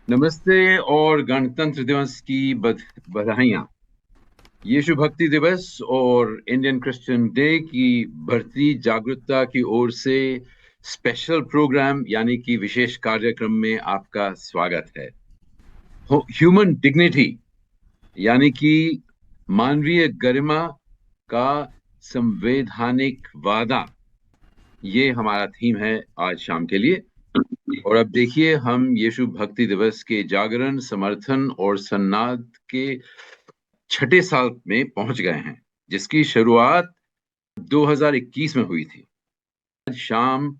नमस्ते और गणतंत्र दिवस की बधाइयाँ। यीशु भक्ति दिवस और इंडियन क्रिश्चियन डे की बढ़ती जागरूकता की ओर से स्पेशल प्रोग्राम यानी कि विशेष कार्यक्रम में आपका स्वागत है। ह्यूमन डिग्निटी यानी कि मानवीय गरिमा का संवैधानिक वादा, ये हमारा थीम है आज शाम के लिए। और अब देखिए, हम यीशु भक्ति दिवस के जागरण, समर्थन और सन्नाद के छठे साल में पहुंच गए हैं, जिसकी शुरुआत 2021 में हुई थी। आज शाम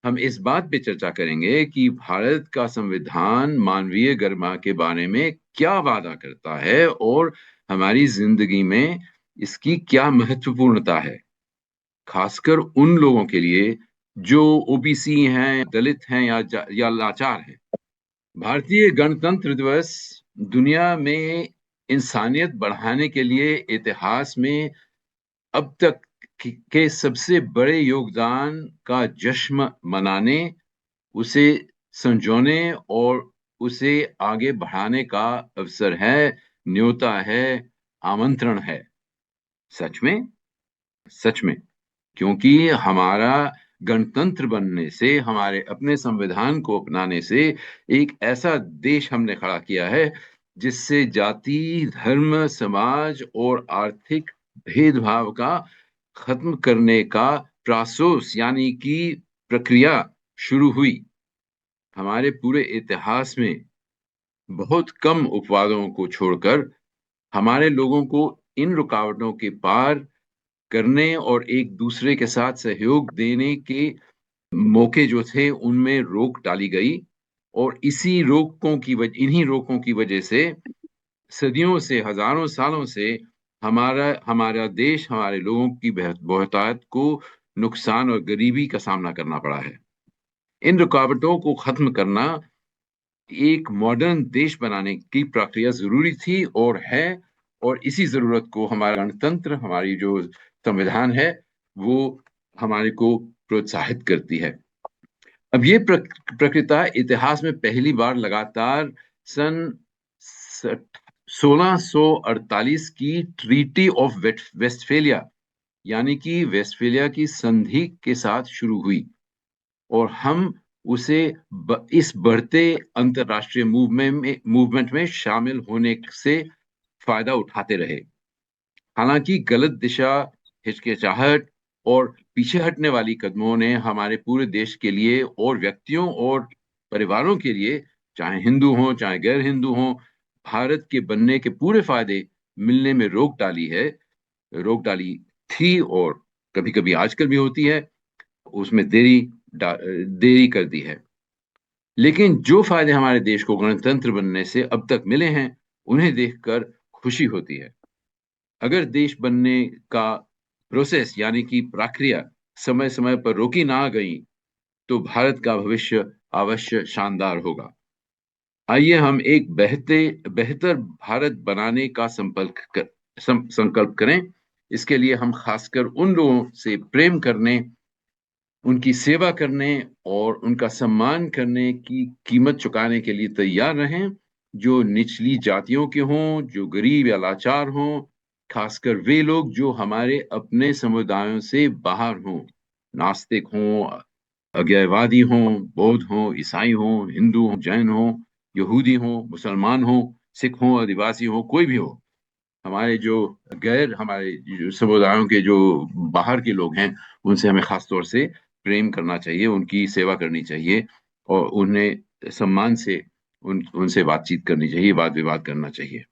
हम इस बात पे चर्चा करेंगे कि भारत का संविधान मानवीय गरिमा के बारे में क्या वादा करता है और हमारी जिंदगी में इसकी क्या महत्वपूर्णता है, खासकर उन लोगों के लिए जो ओबीसी हैं, दलित हैं या लाचार हैं। भारतीय गणतंत्र दिवस दुनिया में इंसानियत बढ़ाने के लिए इतिहास में अब तक के सबसे बड़े योगदान का जश्न मनाने, उसे संजोने और उसे आगे बढ़ाने का अवसर है, न्योता है, आमंत्रण है। सच में, सच में, क्योंकि हमारा गणतंत्र बनने से, हमारे अपने संविधान को अपनाने से एक ऐसा देश हमने खड़ा किया है जिससे जाति, धर्म, समाज और आर्थिक भेदभाव का खत्म करने का प्रोसेस यानी कि प्रक्रिया शुरू हुई। हमारे पूरे इतिहास में बहुत कम उपवादों को छोड़कर हमारे लोगों को इन रुकावटों के पार करने और एक दूसरे के साथ सहयोग देने के मौके जो थे उनमें रोक डाली गई। और इन्हीं रोकों की वजह से सदियों से, हजारों सालों से हमारा हमारा देश, हमारे लोगों की बहुतायत को नुकसान और गरीबी का सामना करना पड़ा है। इन रुकावटों को खत्म करना एक मॉडर्न देश बनाने की प्रक्रिया जरूरी थी और है। और इसी जरूरत को हमारा गणतंत्र, हमारी जो संविधान है, वो हमारे को प्रोत्साहित करती है। अब ये प्रक्रिया इतिहास में पहली बार लगातार सन 1648 की ट्रीटी ऑफ वेस्टफेलिया यानी कि वेस्टफेलिया की संधि के साथ शुरू हुई। और हम उसे इस बढ़ते अंतरराष्ट्रीय मूवमेंट में शामिल होने से फायदा उठाते रहे। हालांकि गलत दिशा, हिचकिचाहट और पीछे हटने वाली कदमों ने हमारे पूरे देश के लिए और व्यक्तियों और परिवारों के लिए, चाहे हिंदू हों चाहे गैर हिंदू हों, भारत के बनने के पूरे फायदे मिलने में रोक डाली थी और कभी कभी आजकल भी होती है, उसमें देरी कर दी है। लेकिन जो फायदे हमारे देश को गणतंत्र बनने से अब तक मिले हैं, उन्हें देखकर खुशी होती है। अगर देश बनने का प्रोसेस यानी कि प्रक्रिया समय समय पर रोकी ना गई, तो भारत का भविष्य अवश्य शानदार होगा। आइए हम एक बेहतर भारत बनाने का संकल्प करें। इसके लिए हम खासकर उन लोगों से प्रेम करने, उनकी सेवा करने और उनका सम्मान करने की कीमत चुकाने के लिए तैयार रहें, जो निचली जातियों के हों, जो गरीब या लाचार हों, खासकर वे लोग जो हमारे अपने समुदायों से बाहर हों, नास्तिक हों, अज्ञेयवादी हों, बौद्ध हों, ईसाई हों, हिंदू हों, जैन हों, यहूदी हों, मुसलमान हों, सिख हों, आदिवासी हों, कोई भी हो। हमारे जो समुदायों के जो बाहर के लोग हैं, उनसे हमें खास तौर से प्रेम करना चाहिए, उनकी सेवा करनी चाहिए और उन्हें सम्मान से उनसे बातचीत करनी चाहिए, वाद विवाद करना चाहिए।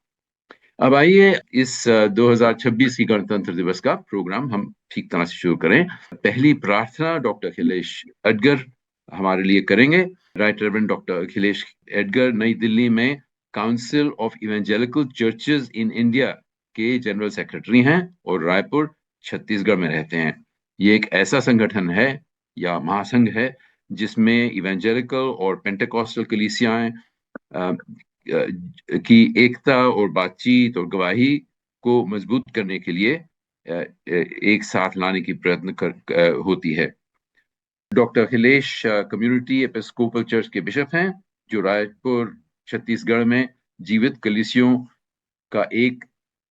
अब आइए इस 2026 की गणतंत्र दिवस का प्रोग्राम हम ठीक तरह से शुरू करें। पहली प्रार्थना डॉक्टर अखिलेश एडगर हमारे लिए करेंगे। Right reverend doctor Akhilesh Edgar नई दिल्ली में council of evangelical churches in India के जनरल सेक्रेटरी हैं और रायपुर, छत्तीसगढ़ में रहते हैं। ये एक ऐसा संगठन है या महासंघ है जिसमें इवेंजेलिकल और पेंटेकोस्टल कलीसियाएं की एकता और बातचीत और गवाही को मजबूत करने के लिए एक साथ लाने की होती है। Doctor Akhilesh community Episcopal church के बिशप हैं, जो रायपुर, छत्तीसगढ़ में जीवित कलीसियों का एक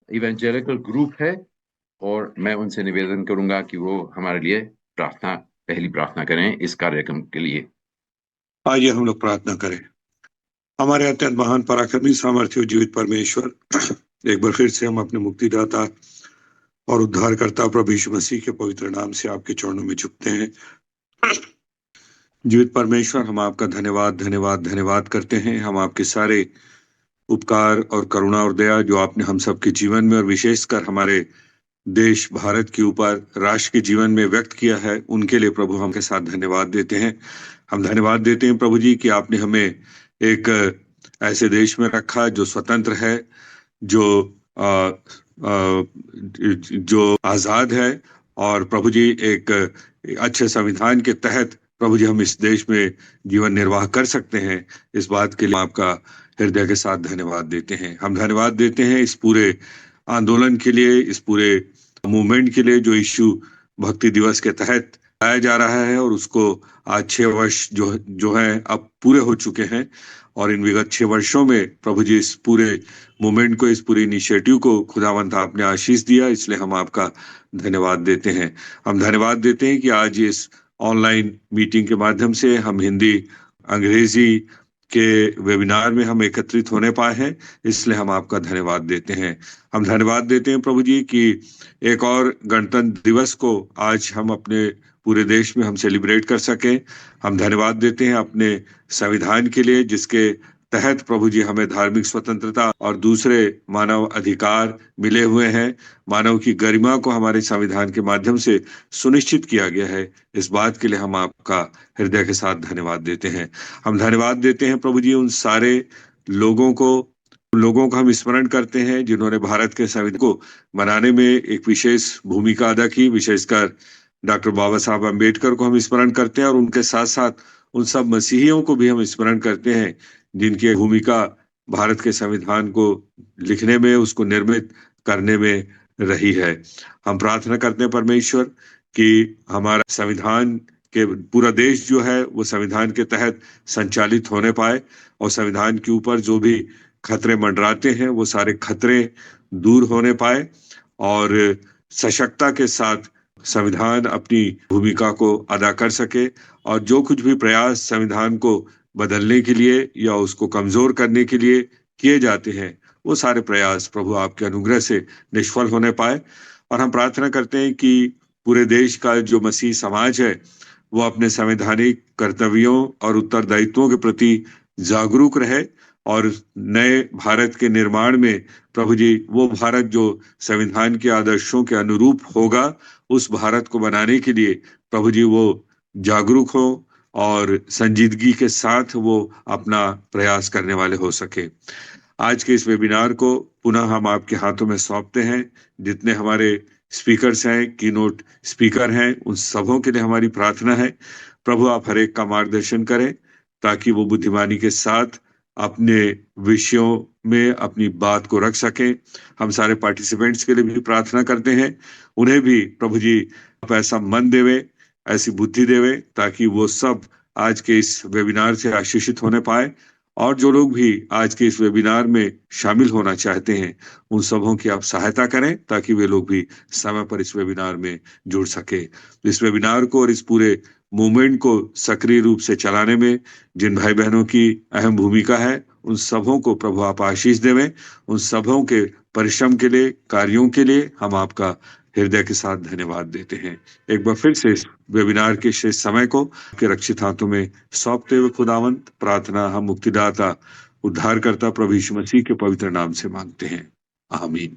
इवेंजेलिकल ग्रुप है, और मैं उनसे निवेदन करूंगा कि वो हमारे लिए पहली प्रार्थना करें इस कार्यक्रम के लिए। आइए हम लोग प्रार्थना करें। हमारे अत्यंत महान पराक्रमी सामर्थ्य जीवित परमेश्वर, एक बार फिर से हम अपने मुक्तिदाता और उद्धारकर्ता प्रभु यीशु मसीह के पवित्र नाम से आपके चरणों में झुकते हैं। जीवित परमेश्वर, हम आपका धन्यवाद धन्यवाद धन्यवाद करते हैं। हम आपके सारे उपकार और करुणा और दया जो आपने हम सबके जीवन में और विशेषकर हमारे देश भारत के ऊपर राष्ट्र के जीवन में व्यक्त किया है, उनके लिए प्रभु हम के साथ धन्यवाद देते हैं। हम धन्यवाद देते हैं प्रभु जी कि आपने हमें एक ऐसे देश में रखा जो स्वतंत्र है, जो आजाद है, और प्रभु जी एक अच्छे संविधान के तहत प्रभु जी हम इस देश में जीवन निर्वाह कर सकते हैं। इस बात के लिए आपका हृदय के साथ धन्यवाद देते हैं। हम धन्यवाद देते हैं इस पूरे आंदोलन के लिए, इस पूरे मूवमेंट के लिए जो यीशु भक्ति दिवस के तहत आया जा रहा है, और उसको आज 6 वर्ष जो है अब पूरे हो चुके हैं। और इन विगत 6 वर्षों में प्रभु जी इस पूरे मूवमेंट को, इस पूरे इनिशिएटिव को खुदावंत आपने आशीष दिया, इसलिए हम आपका धन्यवाद देते हैं। हम धन्यवाद देते हैं कि आज इस ऑनलाइन मीटिंग के माध्यम से हम हिंदी अंग्रेजी के वेबिनार में हम एकत्रित होने पाए हैं, इसलिए हम आपका धन्यवाद देते हैं। हम धन्यवाद देते हैं प्रभु जी कि एक और गणतंत्र दिवस को आज हम अपने पूरे देश में हम सेलिब्रेट कर सकें। हम धन्यवाद देते हैं अपने संविधान के लिए, जिसके तहत प्रभु जी हमें धार्मिक स्वतंत्रता और दूसरे मानव अधिकार मिले हुए हैं। मानव की गरिमा को हमारे संविधान के माध्यम से सुनिश्चित किया गया है। इस बात के लिए हम आपका हृदय के साथ धन्यवाद देते हैं। हम धन्यवाद देते हैं प्रभु जी उन सारे लोगों को हम स्मरण करते हैं जिन्होंने भारत के संविधान को बनाने में एक विशेष भूमिका अदा की। विशेषकर डॉक्टर बाबा साहब अम्बेडकर को हम स्मरण करते हैं, और उनके साथ साथ उन सब मसीहियों को भी हम स्मरण करते हैं जिनकी भूमिका भारत के संविधान को लिखने में, उसको निर्मित करने में रही है। हम प्रार्थना करते हैं परमेश्वर कि हमारा संविधान के पूरा देश जो है वो संविधान के तहत संचालित होने पाए, और संविधान के ऊपर जो भी खतरे मंडराते हैं वो सारे खतरे दूर होने पाए, और सशक्तता के साथ संविधान अपनी भूमिका को अदा कर सके। और जो कुछ भी प्रयास संविधान को बदलने के लिए या उसको कमजोर करने के लिए किए जाते हैं, वो सारे प्रयास प्रभु आपके अनुग्रह से निष्फल होने पाए। और हम प्रार्थना करते हैं कि पूरे देश का जो मसीह समाज है वो अपने संवैधानिक कर्तव्यों और उत्तरदायित्वों के प्रति जागरूक रहे, और नए भारत के निर्माण में प्रभु जी वो भारत जो संविधान के आदर्शों के अनुरूप होगा, उस भारत को बनाने के लिए प्रभु जी वो जागरूक हो और संजीदगी के साथ वो अपना प्रयास करने वाले हो सके। आज के इस वेबिनार को पुनः हम आपके हाथों में सौंपते हैं। जितने हमारे स्पीकर्स हैं, कीनोट स्पीकर हैं, उन सबों के लिए हमारी प्रार्थना है प्रभु आप हर एक का मार्गदर्शन करें, ताकि वो बुद्धिमानी के साथ अपने विषयों में अपनी बात को रख सकें। हम सारे पार्टिसिपेंट्स के लिए भी प्रार्थना करते हैं, उन्हें भी प्रभु जी आप ऐसा मन देवे, ऐसी बुद्धि देवे, ताकि वो सब आज के इस वेबिनार से आशीषित होने पाए। और जो लोग भी आज के इस वेबिनार में शामिल होना चाहते हैं, उन सबों की आप सहायता करें, ताकि वे लोग भी समय पर इस वेबिनार में जुड़ सके। इस वेबिनार को और इस पूरे मूवमेंट को सक्रिय रूप से चलाने में जिन भाई बहनों की अहम भूमिका है, उन सबों को प्रभु आप आशीष देवें। उन सबों के परिश्रम के लिए, कार्यों के लिए हम आपका हृदय के साथ धन्यवाद देते हैं। एक बार फिर से इस वेबिनार के शेष समय को आपके रक्षित हाथों में सौंपते हुए खुदावंत प्रार्थना हम मुक्तिदाता उद्धारकर्ता प्रभु यीशु मसीह के पवित्र नाम से मांगते हैं, आमीन।